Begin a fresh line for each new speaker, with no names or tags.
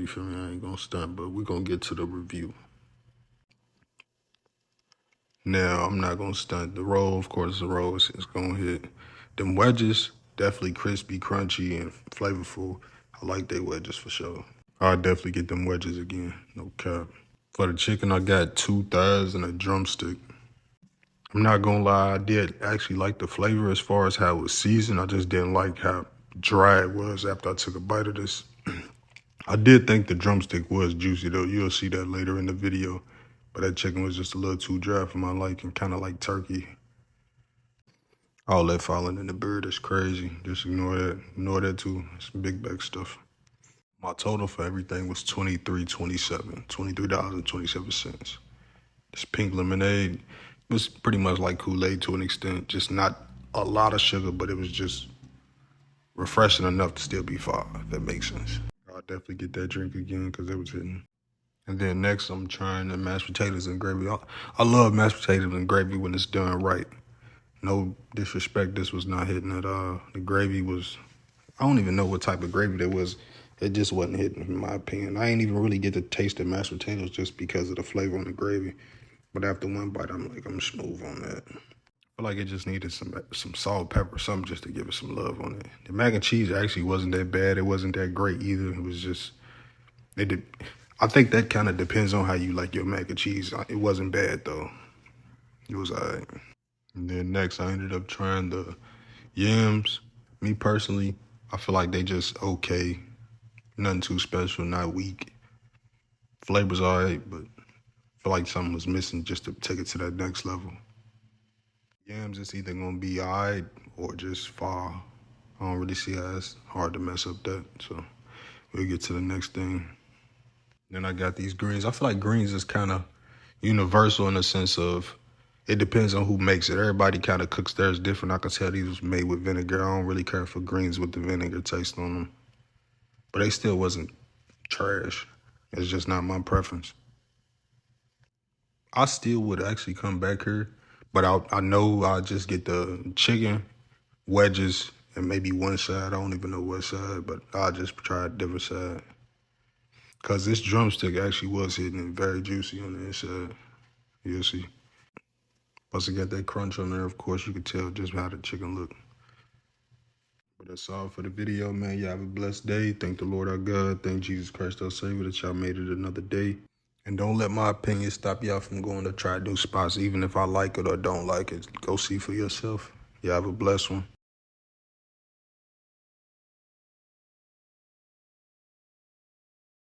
you feel me? I ain't gonna stunt, but we're gonna get to the review. Now, I'm not gonna stunt. The roll, of course, the roll is gonna hit. Them wedges, definitely crispy, crunchy, and flavorful. I like they wedges for sure. I'll definitely get them wedges again, no cap. For the chicken, I got 2 thighs and a drumstick. I'm not gonna lie, I did actually like the flavor as far as how it was seasoned. I just didn't like how dry it was after I took a bite of this. I did think the drumstick was juicy though. You'll see that later in the video. But that chicken was just a little too dry for my liking, kind of like turkey. All that falling in the bird is crazy. Just ignore that. Ignore that too. It's big bag stuff. My total for everything was $23.27. $23.27. This pink lemonade was pretty much like Kool-Aid to an extent. Just not a lot of sugar, but it was just refreshing enough to still be fire, if that makes sense. I'll definitely get that drink again because it was hitting. And then next, I'm trying the mashed potatoes and gravy. I love mashed potatoes and gravy when it's done right. No disrespect, this was not hitting at all. The gravy was, I don't even know what type of gravy that was. It just wasn't hitting, in my opinion. I ain't even really get to taste the mashed potatoes just because of the flavor on the gravy. But after one bite, I'm like, I'm smooth on that. I feel like it just needed some salt, pepper, something just to give it some love on it. The mac and cheese actually wasn't that bad. It wasn't that great either. It was just, I think that kind of depends on how you like your mac and cheese. It wasn't bad though. It was all right. And then next, I ended up trying the yams. Me personally, I feel like they just okay. Nothing too special, not weak. Flavor's all right, but I feel like something was missing just to take it to that next level. Yams, it's either gonna be all right or just far. I don't really see how it's hard to mess up that. So we'll get to the next thing. Then I got these greens. I feel like greens is kind of universal in the sense of it depends on who makes it. Everybody kind of cooks theirs different. I can tell these was made with vinegar. I don't really care for greens with the vinegar taste on them. But they still wasn't trash. It's just not my preference. I still would actually come back here, but I know I'll just get the chicken, wedges, and maybe one side. I don't even know what side, but I'll just try a different side. Because this drumstick actually was hitting very juicy on the inside. You'll see. Plus, it got that crunch on there. Of course, you could tell just how the chicken looked. But that's all for the video, man. Y'all have a blessed day. Thank the Lord our God. Thank Jesus Christ our Savior that y'all made it another day. And don't let my opinion stop y'all from going to try new spots, even if I like it or don't like it. Go see for yourself. Y'all have a blessed one.